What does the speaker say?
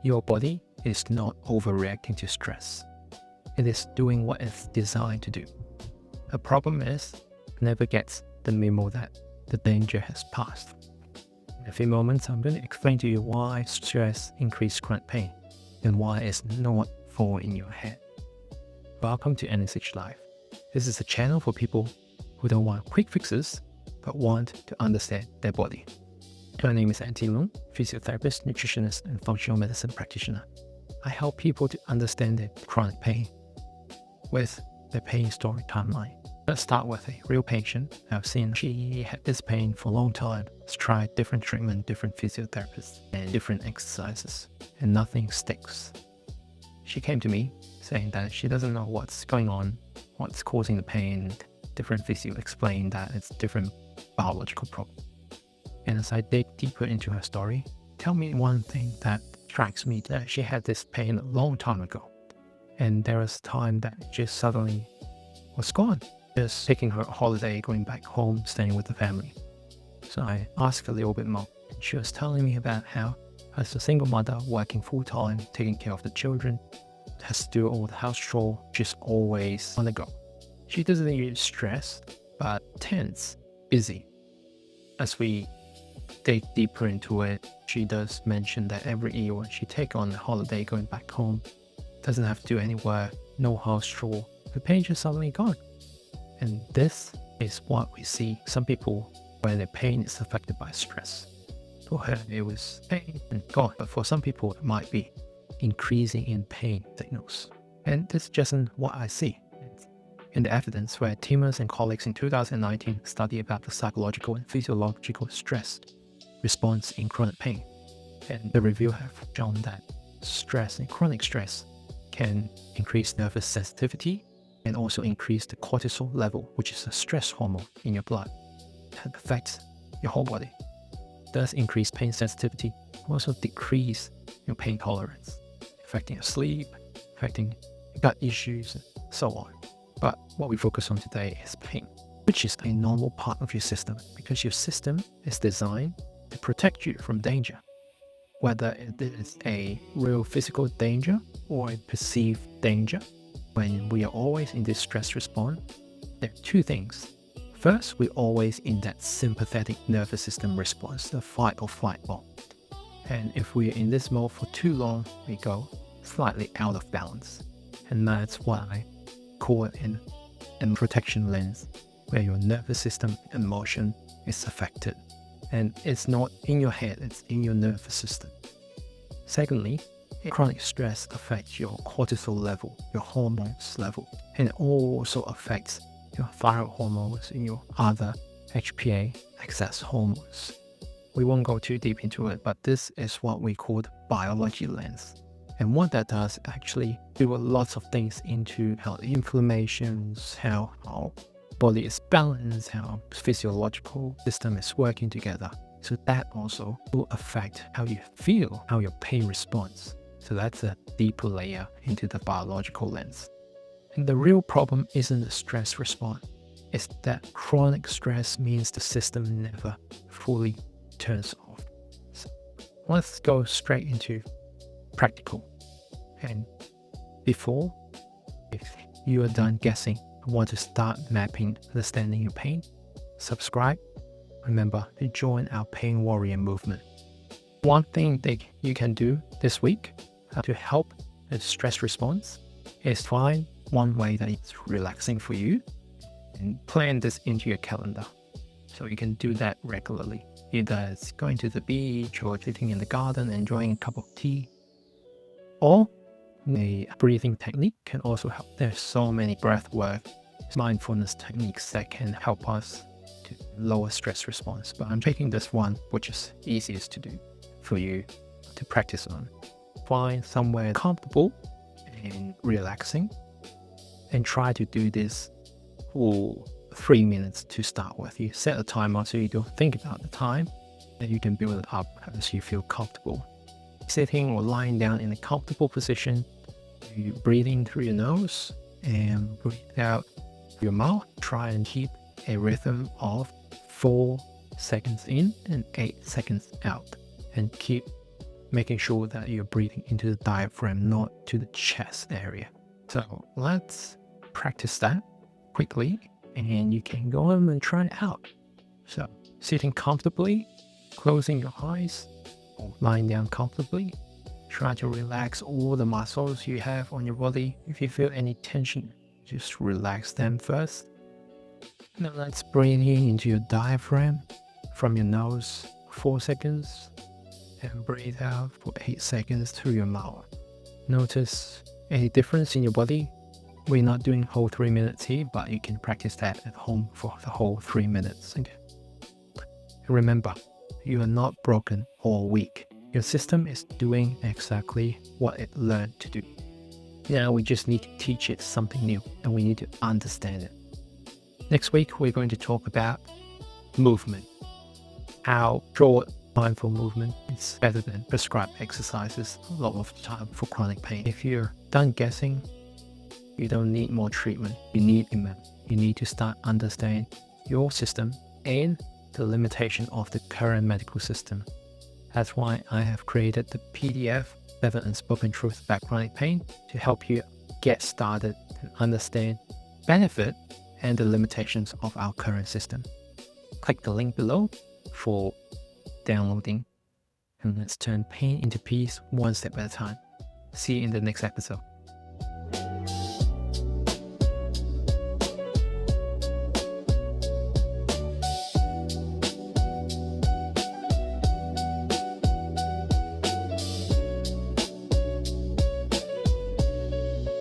Your body is not overreacting to stress. It is doing what it's designed to do. The problem is, it never gets the memo that the danger has passed. In a few moments, I'm going to explain to you why stress increases chronic pain and why it's not fall in your head. Welcome to NxHLife. This is a channel for people who don't want quick fixes, but want to understand their body. My name is Antony, physiotherapist, nutritionist, and functional medicine practitioner. I help people to understand their chronic pain with their pain story timeline. Let's start with a real patient I've seen. She had this pain for a long time. Has tried different treatment, different physiotherapists, and different exercises, and nothing sticks. She came to me saying that she doesn't know what's going on, what's causing the pain. Different physio explained that it's different biological problem. And as I dig deeper into her story, tell me one thing that strikes me, that she had this pain a long time ago. And there was a time that it just suddenly was gone. Just taking her holiday, going back home, staying with the family. So I asked a little bit more. And she was telling me about how, as a single mother, working full-time, taking care of the children, has to do all the house chore, she's always on the go. She doesn't use stress, but tense, busy. As we dig deeper into it, she does mention that every year when she takes on a holiday going back home, doesn't have to do any work, no house chore, the pain just suddenly gone. And this is what we see some people when their pain is affected by stress. For her, it was pain and gone, but for some people, it might be increasing in pain signals. And this isn't what I see. In the evidence where Timmers and colleagues in 2019 study about the psychological and physiological stress response in chronic pain. And the review have shown that stress and chronic stress can increase nervous sensitivity and also increase the cortisol level, which is a stress hormone in your blood that affects your whole body. It does increase pain sensitivity, also decrease your pain tolerance, affecting your sleep, affecting gut issues, and so on. But what we focus on today is pain, which is a normal part of your system because your system is designed to protect you from danger. Whether it is a real physical danger or a perceived danger, when we are always in this stress response, there are two things. First, we're always in that sympathetic nervous system response, the fight or flight mode. And if we're in this mode for too long, we go slightly out of balance. And that's why I call it an protection lens, where your nervous system emotion is affected. And it's not in your head, it's in your nervous system. Secondly, chronic stress affects your cortisol level, your hormones level, and it also affects your thyroid hormones and your other HPA excess hormones. We won't go too deep into it, but this is what we call the biology lens. And what that does actually do lots of things into how the inflammations, how our body is balanced, how our physiological system is working together. So that also will affect how you feel, how your pain responds. So that's a deeper layer into the biological lens. And the real problem isn't the stress response. It's that chronic stress means the system never fully turns off. So let's go straight into practical. And before, if you are done guessing, I want to start mapping, understanding your pain, subscribe. Remember to join our pain warrior movement. One thing that you can do this week to help the stress response is find one way that is relaxing for you and plan this into your calendar. So you can do that regularly. Either it's going to the beach or sitting in the garden, enjoying a cup of tea. Or a breathing technique can also help. There's so many breathwork, mindfulness techniques that can help us to lower stress response. But I'm taking this one, which is easiest to do for you to practice on. Find somewhere comfortable and relaxing and try to do this for 3 minutes to start with. You set a timer so you don't think about the time, and you can build it up as you feel comfortable. Sitting or lying down in a comfortable position, you breathe in through your nose and breathe out through your mouth. Try and keep a rhythm of 4 seconds in and 8 seconds out, and keep making sure that you're breathing into the diaphragm, not to the chest area. So let's practice that quickly, and you can go on and try it out. So sitting comfortably, closing your eyes, or lying down comfortably. Try to relax all the muscles you have on your body. If you feel any tension, just relax them first. Now let's breathe in into your diaphragm from your nose for 4 seconds and breathe out for 8 seconds through your mouth. Notice any difference in your body. We're not doing whole 3 minutes here, but you can practice that at home for the whole 3 minutes. Okay. Remember, you are not broken or weak. Your system is doing exactly what it learned to do. Now we just need to teach it something new, and we need to understand it. Next week, we're going to talk about movement. How short, mindful movement is better than prescribed exercises a lot of the time for chronic pain. If you're done guessing, you don't need more treatment. You need You need to start understanding your system and the limitation of the current medical system. That's why I have created the PDF 7 Unspoken Truths About Chronic Pain to help you get started and understand, benefit, and the limitations of our current system. Click the link below for downloading, and let's turn pain into peace one step at a time. See you in the next episode.